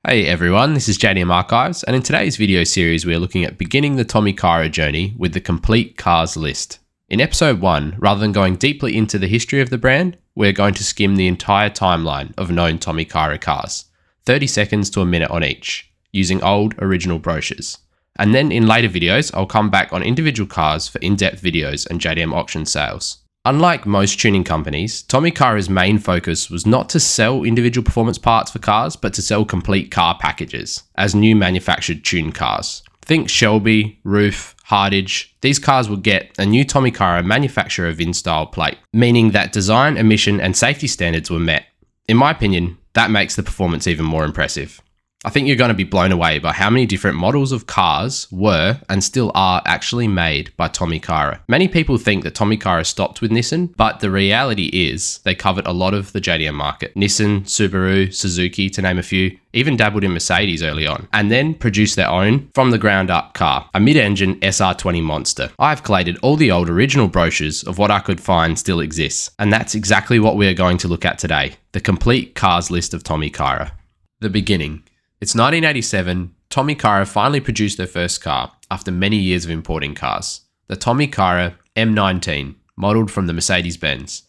Hey everyone, this is JDM Archives, and in today's video series we are looking at beginning the Tommykaira journey with the complete cars list. In episode 1, rather than going deeply into the history of the brand, we're going to skim the entire timeline of known Tommykaira cars, 30 seconds to a minute on each, using old original brochures. And then in later videos, I'll come back on individual cars for in-depth videos and JDM auction sales. Unlike most tuning companies, Tommykaira's main focus was not to sell individual performance parts for cars, but to sell complete car packages as new manufactured tuned cars. Think Shelby, Roof, Hardage. These cars would get a new Tommykaira manufacturer VIN style plate, meaning that design, emission and safety standards were met. In my opinion, that makes the performance even more impressive. I think you're going to be blown away by how many different models of cars were and still are actually made by Tommykaira. Many people think that Tommykaira stopped with Nissan, but the reality is they covered a lot of the JDM market. Nissan, Subaru, Suzuki, to name a few, even dabbled in Mercedes early on, and then produced their own from the ground up car, a mid-engine SR20 monster. I've collated all the old original brochures of what I could find still exists, and that's exactly what we are going to look at today, the complete cars list of Tommykaira. The beginning. It's 1987, Tommykaira finally produced their first car after many years of importing cars, the Tommykaira M19, modelled from the Mercedes Benz.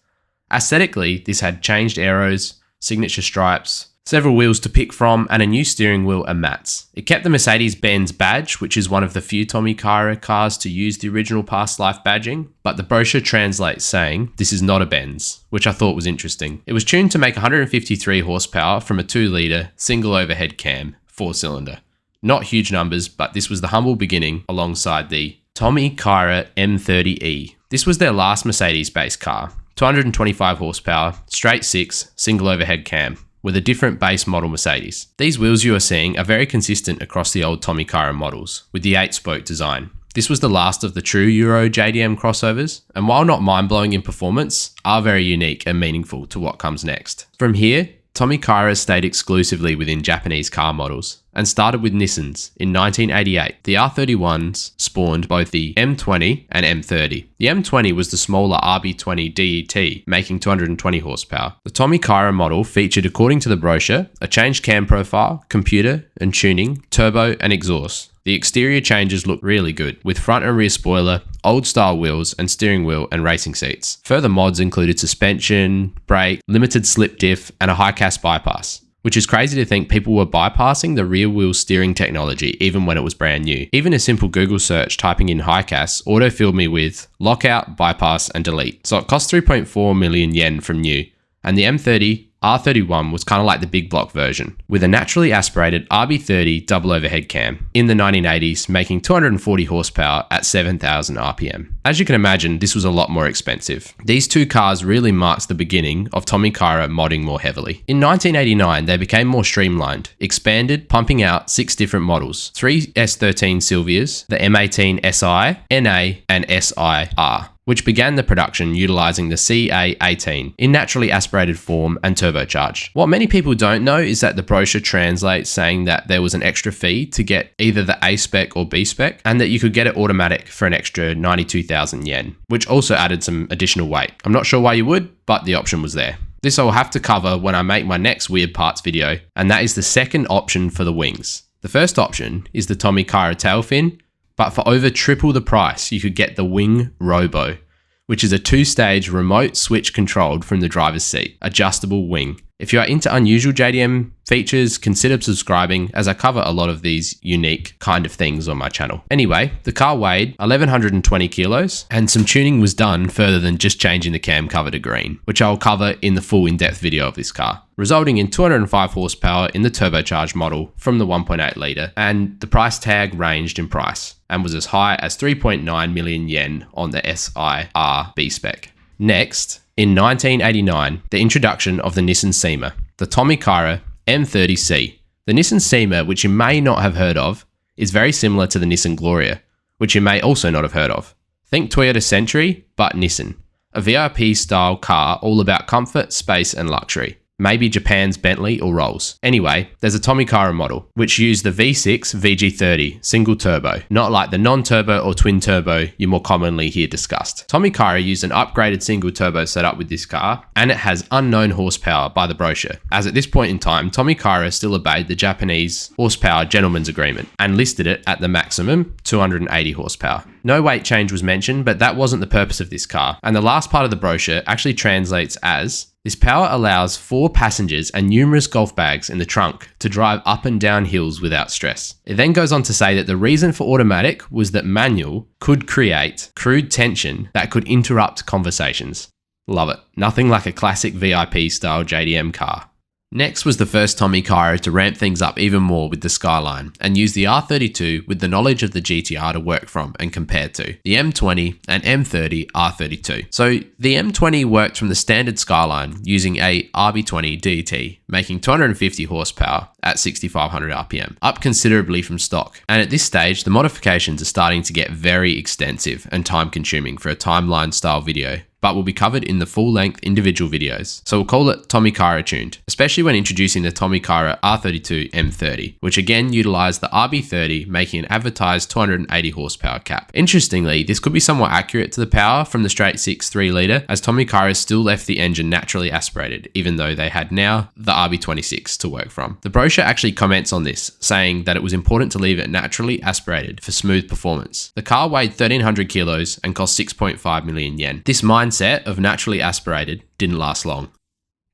Aesthetically, this had changed aeros, signature stripes, several wheels to pick from, and a new steering wheel and mats. It kept the Mercedes Benz badge, which is one of the few Tommykaira cars to use the original past life badging, but the brochure translates saying, "This is not a Benz," which I thought was interesting. It was tuned to make 153 horsepower from a 2-litre single overhead cam, 4-cylinder. Not huge numbers, but this was the humble beginning alongside the Tommykaira M30E. This was their last Mercedes-based car, 225 horsepower, straight 6, single overhead cam, with a different base model Mercedes. These wheels you are seeing are very consistent across the old Tommykaira models, with the 8-spoke design. This was the last of the true Euro JDM crossovers, and while not mind-blowing in performance, are very unique and meaningful to what comes next. From here, Tommykaira stayed exclusively within Japanese car models, and started with Nissans. In 1988, the R31s spawned both the M20 and M30. The M20 was the smaller RB20 DET, making 220 horsepower. The Tommykaira model featured, according to the brochure, a changed cam profile, computer and tuning, turbo and exhaust. The exterior changes look really good, with front and rear spoiler, old style wheels and steering wheel and racing seats. Further mods included suspension, brake, limited slip diff and a high cast bypass, which is crazy to think people were bypassing the rear wheel steering technology even when it was brand new. Even a simple Google search typing in high cast auto-filled me with lockout, bypass and delete. So it cost 3.4 million yen from new, and the M30 R31 was kind of like the big block version, with a naturally aspirated RB30 double overhead cam in the 1980s, making 240 horsepower at 7,000 RPM. As you can imagine, this was a lot more expensive. These two cars really marked the beginning of Tommykaira modding more heavily. In 1989, they became more streamlined, expanded, pumping out 6 different models, 3 S13 Silvias, the M18Si NA and Si R, which began the production utilizing the CA18 in naturally aspirated form and turbocharged. What many people don't know is that the brochure translates saying that there was an extra fee to get either the A spec or B spec, and that you could get it automatic for an extra 92,000 yen, which also added some additional weight. I'm not sure why you would, but the option was there. This I'll have to cover when I make my next weird parts video, and that is the second option for the wings. The first option is the Tommykaira tail fin, but for over triple the price, you could get the Wing Robo, which is a 2-stage remote switch controlled from the driver's seat, adjustable wing. If you are into unusual JDM features, consider subscribing, as I cover a lot of these unique kind of things on my channel. Anyway, the car weighed 1,120 kilos, and some tuning was done further than just changing the cam cover to green, which I'll cover in the full in-depth video of this car, resulting in 205 horsepower in the turbocharged model from the 1.8 litre, and the price tag ranged in price and was as high as 3.9 million yen on the SIR B spec. Next, in 1989, the introduction of the Nissan Cima, the Tommykaira M30C. The Nissan Cima, which you may not have heard of, is very similar to the Nissan Gloria, which you may also not have heard of. Think Toyota Century, but Nissan. A VIP style car all about comfort, space and luxury. maybe Japan's Bentley or Rolls. Anyway, there's a Tommykaira model, which used the V6 VG30 single turbo, not like the non-turbo or twin turbo you more commonly hear discussed. Tommykaira used an upgraded single turbo setup with this car, and it has unknown horsepower by the brochure, as at this point in time, Tommykaira still obeyed the Japanese horsepower gentleman's agreement and listed it at the maximum 280 horsepower. No weight change was mentioned, but that wasn't the purpose of this car, and the last part of the brochure actually translates as, this power allows 4 passengers and numerous golf bags in the trunk to drive up and down hills without stress. It then goes on to say that the reason for automatic was that manual could create crude tension that could interrupt conversations. Love it. Nothing like a classic VIP style JDM car. Next was the first Tommykaira to ramp things up even more with the Skyline and use the R32 with the knowledge of the GTR to work from and compare to, the M20 and M30 R32. So the M20 worked from the standard Skyline using a RB20 DT, making 250 horsepower at 6,500 RPM, up considerably from stock. And at this stage, the modifications are starting to get very extensive and time consuming for a timeline style video, but will be covered in the full-length individual videos. So we'll call it Tommykaira tuned, especially when introducing the Tommykaira R32 M30, which again utilized the RB30, making an advertised 280 horsepower cap. Interestingly, this could be somewhat accurate to the power from the straight 6 3-litre, as Tommykaira still left the engine naturally aspirated, even though they had now the RB26 to work from. The brochure actually comments on this, saying that it was important to leave it naturally aspirated for smooth performance. The car weighed 1,300 kilos and cost 6.5 million yen. This mindset of naturally aspirated didn't last long.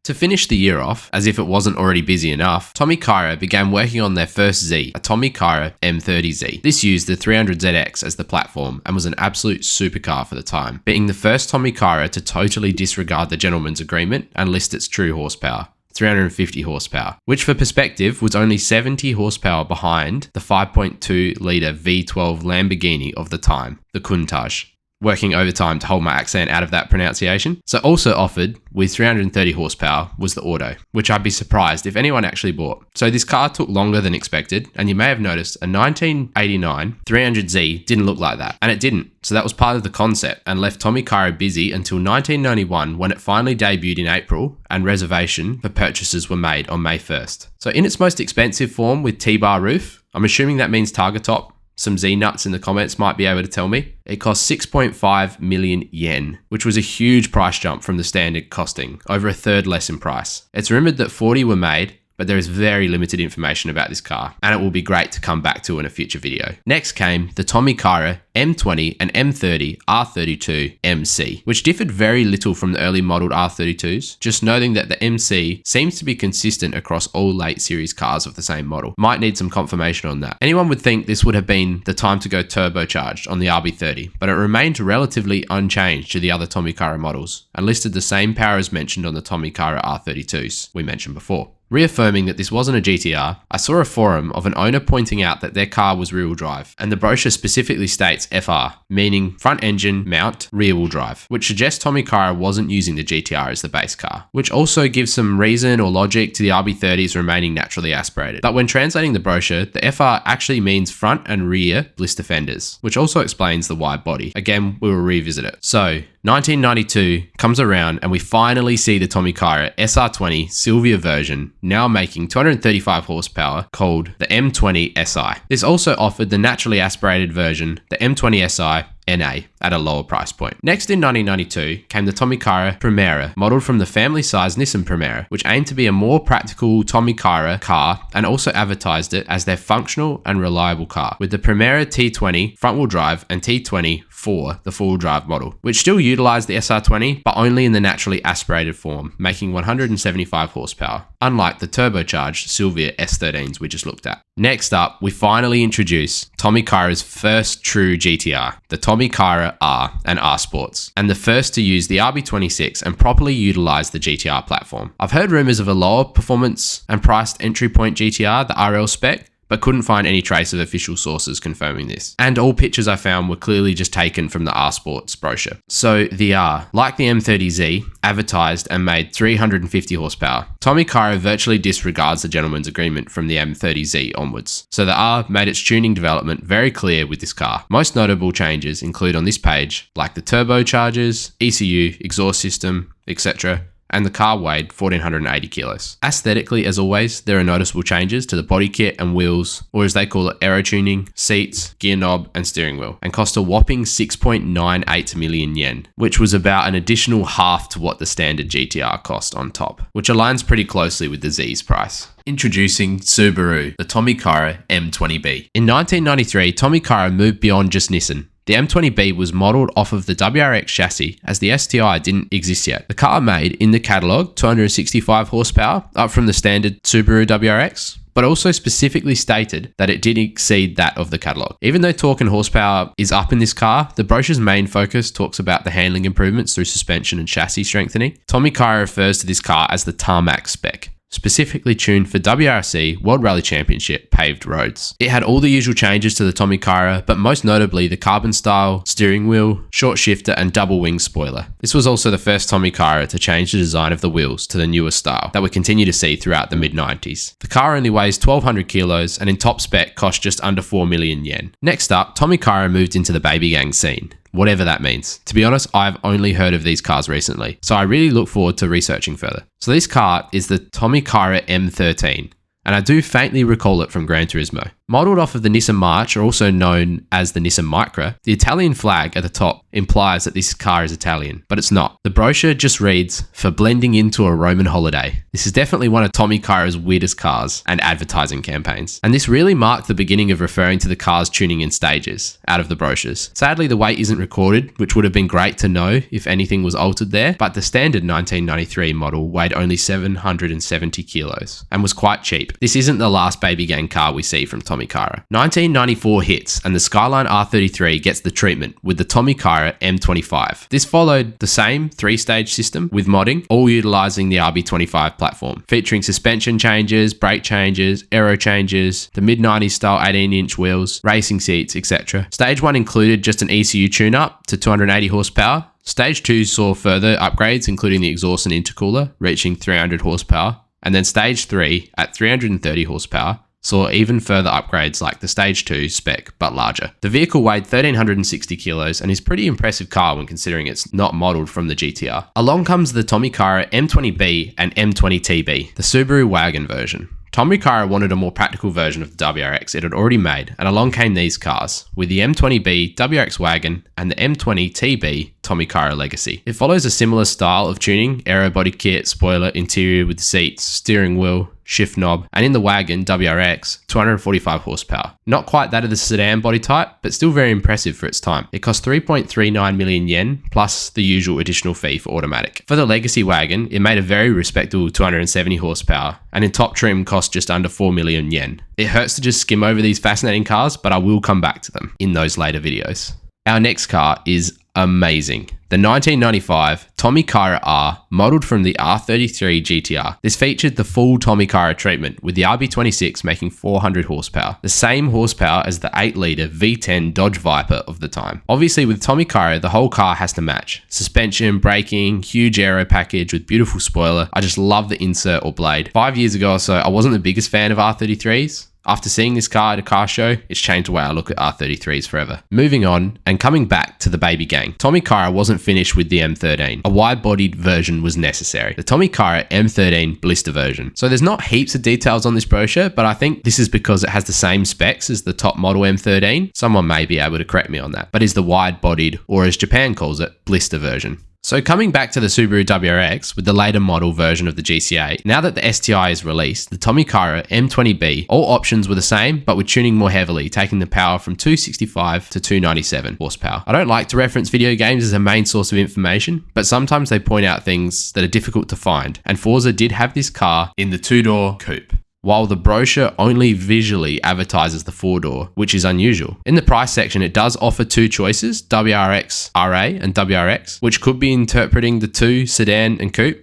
To finish the year off, as if it wasn't already busy enough, Tommykaira began working on their first Z, a Tommykaira M30Z. This used the 300ZX as the platform and was an absolute supercar for the time, being the first Tommykaira to totally disregard the gentleman's agreement and list its true horsepower. 350 horsepower, which for perspective was only 70 horsepower behind the 5.2 litre V12 Lamborghini of the time, the Countach. Working overtime to hold my accent out of that pronunciation. So also offered with 330 horsepower was the Auto, which I'd be surprised if anyone actually bought. So this car took longer than expected, and you may have noticed a 1989 300Z didn't look like that, and it didn't. So that was part of the concept and left Tommykaira busy until 1991 when it finally debuted in April and reservation for purchases were made on May 1st. So in its most expensive form with T-bar roof, I'm assuming that means Targa top. Some Z-nuts in the comments might be able to tell me. It cost 6.5 million yen, which was a huge price jump from the standard costing, over a third less in price. It's rumored that 40 were made, but there is very limited information about this car, and it will be great to come back to in a future video. Next came the Tommykaira M20 and M30 R32 MC, which differed very little from the early modelled R32s, just noting that the MC seems to be consistent across all late series cars of the same model. Might need some confirmation on that. Anyone would think this would have been the time to go turbocharged on the RB30, but it remained relatively unchanged to the other Tommykaira models, and listed the same power as mentioned on the Tommykaira R32s we mentioned before. Reaffirming that this wasn't a GTR, I saw a forum of an owner pointing out that their car was rear-wheel drive, and the brochure specifically states FR, meaning front engine mount rear-wheel drive, which suggests Tommykaira wasn't using the GTR as the base car, which also gives some reason or logic to the RB30s remaining naturally aspirated. But when translating the brochure, the FR actually means front and rear blister fenders, which also explains the wide body. Again, we will revisit it. So, 1992 comes around and we finally see the Tommykaira SR20 Silvia version, now making 235 horsepower, called the M20Si. This also offered the naturally aspirated version, the M20Si NA, at a lower price point. Next in 1992 came the Tommykaira Primera, modelled from the family-sized Nissan Primera, which aimed to be a more practical Tommykaira car and also advertised it as their functional and reliable car, with the Primera T20 front-wheel drive and T20 for the full drive model, which still utilized the SR20, but only in the naturally aspirated form, making 175 horsepower, unlike the turbocharged Silvia S13s we just looked at. Next up, we finally introduce Tommykaira's first true GTR, the Tommykaira R and R-Sports, and the first to use the RB26 and properly utilize the GTR platform. I've heard rumors of a lower performance and priced entry point GTR, the RL spec, but couldn't find any trace of official sources confirming this. And all pictures I found were clearly just taken from the R-Sports brochure. So the R, like the M30Z, advertised and made 350 horsepower. Tommykaira virtually disregards the gentleman's agreement from the M30Z onwards. So the R made its tuning development very clear with this car. Most notable changes include on this page, like the turbochargers, ECU, exhaust system, etc., and the car weighed 1,480 kilos. Aesthetically, as always, there are noticeable changes to the body kit and wheels, or as they call it, aero tuning, seats, gear knob, and steering wheel, and cost a whopping 6.98 million yen, which was about an additional half to what the standard GTR cost on top, which aligns pretty closely with the Z's price. Introducing Subaru, the Tommykaira M20b. In 1993, Tommykaira moved beyond just Nissan. The M20b was modelled off of the WRX chassis as the STI didn't exist yet. The car made in the catalogue 265 horsepower, up from the standard Subaru WRX, but also specifically stated that it did exceed that of the catalogue. Even though torque and horsepower is up in this car, the brochure's main focus talks about the handling improvements through suspension and chassis strengthening. Tommykaira refers to this car as the tarmac spec, specifically tuned for WRC World Rally Championship paved roads. It had all the usual changes to the Tommykaira, but most notably the carbon style, steering wheel, short shifter, and double wing spoiler. This was also the first Tommykaira to change the design of the wheels to the newer style that we continue to see throughout the mid-90s. The car only weighs 1,200 kilos and in top spec cost just under 4 million yen. Next up, Tommykaira moved into the baby gang scene, whatever that means. To be honest, I've only heard of these cars recently, so I really look forward to researching further. So this car is the Tommykaira M13, and I do faintly recall it from Gran Turismo. Modelled off of the Nissan March, or also known as the Nissan Micra, the Italian flag at the top implies that this car is Italian, but it's not. The brochure just reads, "For blending into a Roman holiday." This is definitely one of Tommykaira's weirdest cars and advertising campaigns, and this really marked the beginning of referring to the car's tuning in stages out of the brochures. Sadly, the weight isn't recorded, which would have been great to know if anything was altered there, but the standard 1993 model weighed only 770 kilos and was quite cheap. This isn't the last baby gang car we see from Tommykaira. 1994 hits and the Skyline R33 gets the treatment with the Tommykaira M25. This followed the same three-stage system with modding, all utilising the RB25 platform, featuring suspension changes, brake changes, aero changes, the mid-90s style 18-inch wheels, racing seats, etc. Stage 1 included just an ECU tune-up to 280 horsepower. Stage 2 saw further upgrades, including the exhaust and intercooler, reaching 300 horsepower. And then Stage 3, at 330 horsepower, saw even further upgrades like the Stage 2 spec, but larger. The vehicle weighed 1,360 kilos and is a pretty impressive car when considering it's not modelled from the GTR. Along comes the Tommykaira M20b and M20tb, the Subaru Wagon version. Tommykaira wanted a more practical version of the WRX it had already made, and along came these cars, with the M20b WRX Wagon and the M20tb Tommykaira Legacy. It follows a similar style of tuning, aero body kit, spoiler, interior with seats, steering wheel, shift knob, and in the Wagon WRX, 245 horsepower. Not quite that of the sedan body type, but still very impressive for its time. It cost 3.39 million yen, plus the usual additional fee for automatic. For the Legacy Wagon, it made a very respectable 270 horsepower, and in top trim cost just under 4 million yen. It hurts to just skim over these fascinating cars, but I will come back to them in those later videos. Our next car is amazing. The 1995 Tommykaira R, modelled from the R33 GTR. This featured the full Tommykaira treatment, with the RB26 making 400 horsepower, the same horsepower as the 8-litre V10 Dodge Viper of the time. Obviously with Tommykaira, the whole car has to match. Suspension, braking, huge aero package with beautiful spoiler. I just love the insert or blade. 5 years ago or so, I wasn't the biggest fan of R33s. After seeing this car at a car show, it's changed the way I look at R33s forever. Moving on, and coming back to the baby gang, Tommykaira wasn't finished with the M13. A wide-bodied version was necessary. The Tommykaira M13 Blister version. So there's not heaps of details on this brochure, but I think this is because it has the same specs as the top model M13. Someone may be able to correct me on that, but is the wide-bodied, or as Japan calls it, Blister version. So coming back to the Subaru WRX with the later model version of the GC8, now that the STI is released, the Tommykaira M20b, all options were the same, but with tuning more heavily, taking the power from 265 to 297 horsepower. I don't like to reference video games as a main source of information, but sometimes they point out things that are difficult to find, and Forza did have this car in the two-door coupe, while the brochure only visually advertises the four-door, which is unusual. In the price section, it does offer two choices, WRX RA and WRX, which could be interpreting the two, sedan and coupe.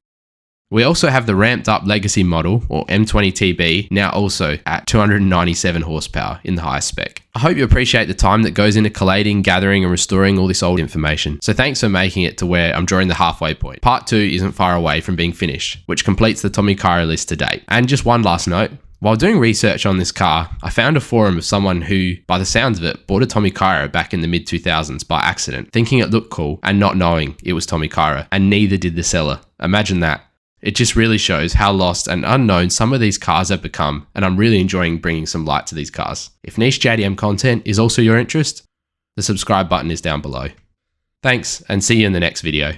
We also have the ramped up Legacy model, or M20tb, now also at 297 horsepower in the highest spec. I hope you appreciate the time that goes into collating, gathering and restoring all this old information. So thanks for making it to where I'm drawing the halfway point. Part 2 isn't far away from being finished, which completes the Tommykaira list to date. And just one last note. While doing research on this car, I found a forum of someone who, by the sounds of it, bought a Tommykaira back in the mid-2000s by accident, thinking it looked cool and not knowing it was Tommykaira, and neither did the seller. Imagine that. It just really shows how lost and unknown some of these cars have become, and I'm really enjoying bringing some light to these cars. If niche JDM content is also your interest, the subscribe button is down below. Thanks, and see you in the next video.